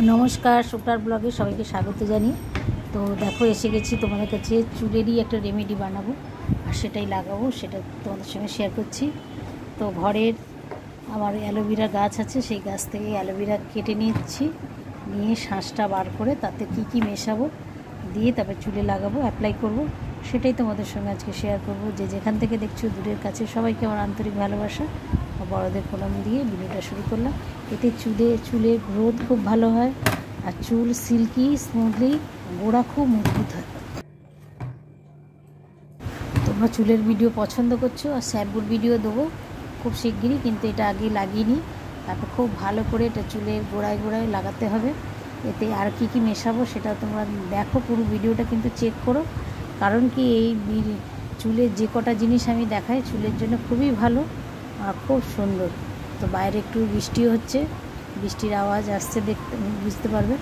नमस्कार शुक्लार ब्लगे सबाइके स्वागत जानी। तो देखो एसे गेছি তোমাদের কাছে চুলেরই একটা রেমেডি বানাবো আর সেটাই লাগাবো, সেটা তোমাদের সঙ্গে শেয়ার করছি। তো ঘরের আমার অ্যালোভেরা গাছ আছে, সেই গাছ থেকে অ্যালোভেরা কেটে নিচ্ছি, নিয়ে শাঁসটা বার করে তাতে কি কি মেশাবো দিয়ে তারপর চুলে লাগাবো, অ্যাপ্লাই করব, সেটাই তোমাদের সঙ্গে আজকে শেয়ার করব। যে যেখান থেকে দেখছো দূরের কাছে সবাইকে আমার আন্তরিক ভালোবাসা ও বড়দের প্রণাম দিয়ে ভিডিওটা শুরু করলাম। এতে চুলের গ্রোথ খুব ভালো হয় আর চুল সিল্কি স্মুথলি, গোড়া খুব মজবুত হয়। তোমরা চুলের ভিডিও পছন্দ করছো আর শ্যাম্পুর ভিডিও দেবো খুব শিগগিরই, কিন্তু এটা আগে লাগিয়ে নিই, তারপর খুব ভালো করে এটা চুলের গোড়ায় গোড়ায় লাগাতে হবে। এতে আর কি কি মেশাবো সেটা তোমরা দেখো, পুরো ভিডিওটা কিন্তু চেক করো, কারণ কি এই চুলের যে কটা জিনিস আমি দেখাই চুলের জন্য খুবই ভালো আর খুব সুন্দর। তো বাইরে একটু বৃষ্টিও হচ্ছে, বৃষ্টির আওয়াজ আসছে, দেখতে বুঝতে পারবে।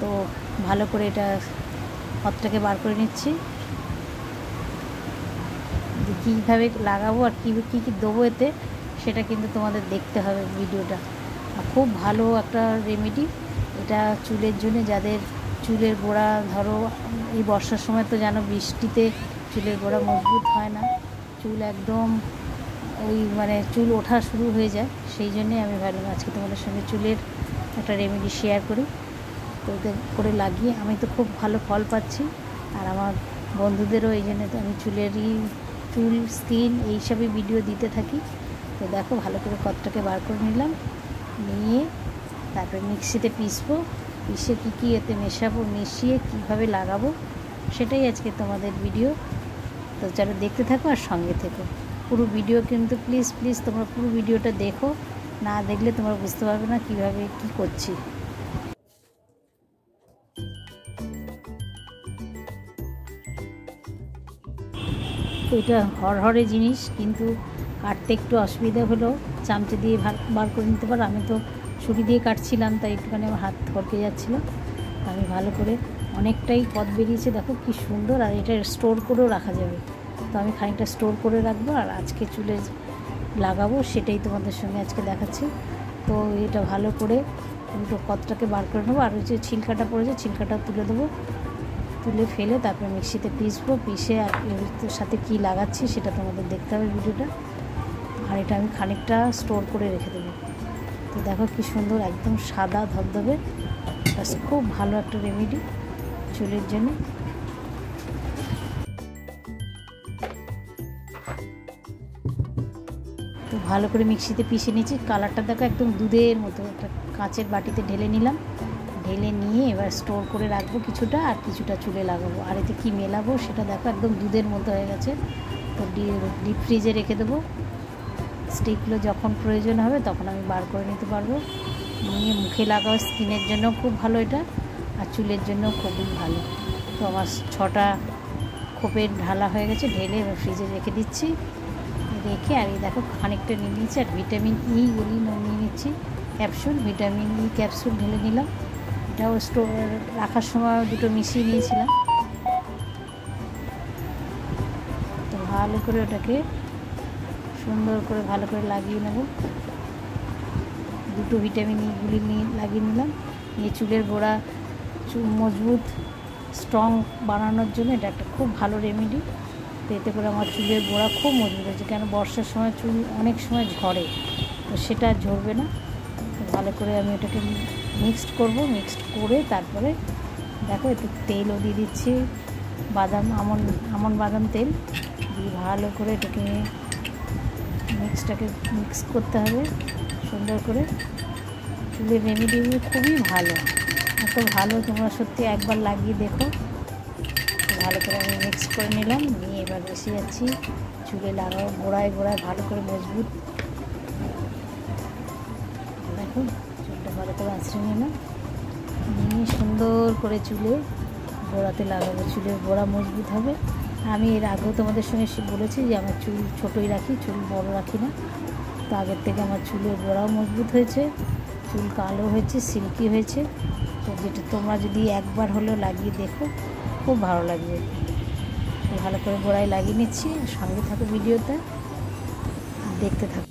তো ভালো করে এটা হাতটাকে বার করে নিচ্ছি, কীভাবে লাগাবো আর কী কী দেবো এতে সেটা কিন্তু তোমাদের দেখতে হবে ভিডিওটা। খুব ভালো একটা রেমেডি এটা চুলের জন্য, যাদের চুলের গোড়া ধরো এই বর্ষার সময় তো জানো বৃষ্টিতে চুলের গোড়া মজবুত হয় না, চুল একদম ওই চুল ওঠা শুরু হয়ে যায়। সেই জন্যে আমি ভাবলাম আজকে তোমাদের সঙ্গে চুলের একটা রেমেডি শেয়ার করি। তো করে লাগিয়ে আমি তো খুব ভালো ফল পাচ্ছি, আর আমার বন্ধুদেরও এই জন্য তো আমি চুল স্কিন এইসবই ভিডিও দিতে থাকি। তো দেখো ভালো করে কতটাকে বার করে নিলাম, নিয়ে তারপরে মিক্সিতে পিষবো, পিষে কী কী এতে মেশাবো, মিশিয়ে কীভাবে লাগাবো সেটাই আজকে তোমাদের ভিডিও। তো চলো দেখতে থাকো আর সঙ্গে থেকো পুরো ভিডিও, কিন্তু প্লিজ তোমরা পুরো ভিডিওটা দেখো, না দেখলে তোমরা বুঝতে পারবে না কীভাবে কী করছি। এটা হরহরে জিনিস, কিন্তু কাটতে একটু অসুবিধা হলো, চামচে দিয়ে বার করে নিতে পারো। আমি তো ছুরি দিয়ে কাটছিলাম, তাই একটুখানি আমার হাত হড়কে যাচ্ছিলো। আমি ভালো করে অনেকটাই পথ বেরিয়েছে, দেখো কি সুন্দর, আর এটা স্টোর করেও রাখা যাবে। তো আমি খানিকটা স্টোর করে রাখবো আর আজকে চুলে লাগাবো, সেটাই তোমাদের সঙ্গে আজকে দেখাচ্ছি। তো এটা ভালো করে দুটো কতটাকে বার করে নেবো, আর যে ছিলকাটা পড়েছে ছিলকাটা তুলে দেবো, তুলে ফেলে তারপরে মিক্সিতে পিষবো, পিষে আর এর সাথে কী লাগাচ্ছি সেটা তোমাদের দেখতে হবে ভিডিওটা। আর এটা আমি খানিকটা স্টোর করে রেখে দেবো। তো দেখো কি সুন্দর, একদম সাদা ধবধবে, খুব ভালো একটা রেমেডি চুলের জন্য। তো ভালো করে মিক্সিতে পিষে নিয়েছি, কালারটা দেখো একদম দুধের মতো। একটা কাঁচের বাটিতে ঢেলে নিলাম, ঢেলে নিয়ে এবার স্টোর করে রাখবো কিছুটা, আর কিছুটা চুলে লাগাবো। আর এতে কী মেলাবো সেটা দেখো একদম দুধের মতো হয়ে গেছে। তো ডিপ ফ্রিজে রেখে দেবো, স্টিকগুলো যখন প্রয়োজন হবে তখন আমি বার করে নিতে পারবো। নিয়ে মুখে লাগাও, স্কিনের জন্য খুব ভালো এটা, আর চুলের জন্য খুবই ভালো। তো আমার 6টা খোপের ঢালা হয়ে গেছে, ঢেলে এবার ফ্রিজে রেখে দিচ্ছি। রেখে আর এই দেখো খানিকটা নিয়ে নিচ্ছি, আর ভিটামিন ই গুলি নিয়ে নিচ্ছি, ক্যাপসুল, ভিটামিন ই ক্যাপসুল ঢেলে নিলাম। এটাও স্টোর রাখার সময় দুটো মিশিয়ে নিয়েছিলাম। তো ভালো করে ওটাকে সুন্দর করে ভালো করে লাগিয়ে নেব, দুটো ভিটামিন ইগুলি নিয়ে লাগিয়ে নিলাম। নিয়ে চুলের গোড়া মজবুত স্ট্রং বানানোর জন্য এটা একটা খুব ভালো রেমেডি। তো এতে করে আমার চুলের গোড়া খুব মজবুত হয়েছে, কেন বর্ষার সময় চুল অনেক সময় ঝরে, তো সেটা ঝরবে না। তো ভালো করে আমি এটাকে মিক্সড করব, মিক্সড করে তারপরে দেখো একটু তেলও দিয়ে দিচ্ছি, আমন্ড বাদাম তেল দিয়ে ভালো করে এটাকে মিক্স করতে হবে সুন্দর করে। চুলের রেমেডিগুলো খুবই ভালো, এত ভালো, তোমরা সত্যি একবার লাগিয়ে দেখো। ভালো করে আমি মিক্স করে নিলাম, নিয়ে এবার বসে যাচ্ছি চুলে লাগাবো, গোড়ায় গোড়ায় ভালো করে মজবুত। দেখো চুলটা ভালো করে আঁচড়ে নিলাম, নিয়ে সুন্দর করে চুলে গোড়াতে লাগাবো, চুলের গোড়া মজবুত হবে। আমি এর আগেও তোমাদের সঙ্গে বলেছি যে আমার চুল ছোটোই রাখি, চুল বড় রাখি না। তো আগের থেকে আমার চুলের গোড়াও মজবুত হয়েছে, চুল কালো হয়েছে, সিল্কি হয়েছে। তো যেটা তোমরা যদি একবার হলেও লাগিয়ে দেখো খুব ভালো লাগবে। ভালো করে গোড়ায় লাগিয়ে নিচ্ছি, সঙ্গে থাকো ভিডিওতে দেখতে থাকো।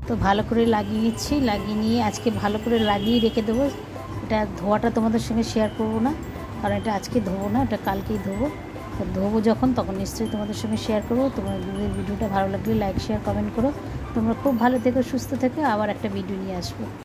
তো ভালো করে লাগিয়ে নিচ্ছি, লাগিয়ে নিয়ে আজকে ভালো করে লাগিয়ে রেখে দেবো। এটা ধোয়াটা তোমাদের সঙ্গে শেয়ার করবো না, কারণ এটা আজকে ধোবো না, এটা কালকেই ধোবো। তো ধোবো যখন তখন নিশ্চয়ই তোমাদের সঙ্গে শেয়ার করবো। তোমাদের ভিডিওটা ভালো লাগলে লাইক শেয়ার কমেন্ট করো। তোমরা খুব ভালো থেকো, সুস্থ থেকো, আবার একটা ভিডিও নিয়ে আসবো।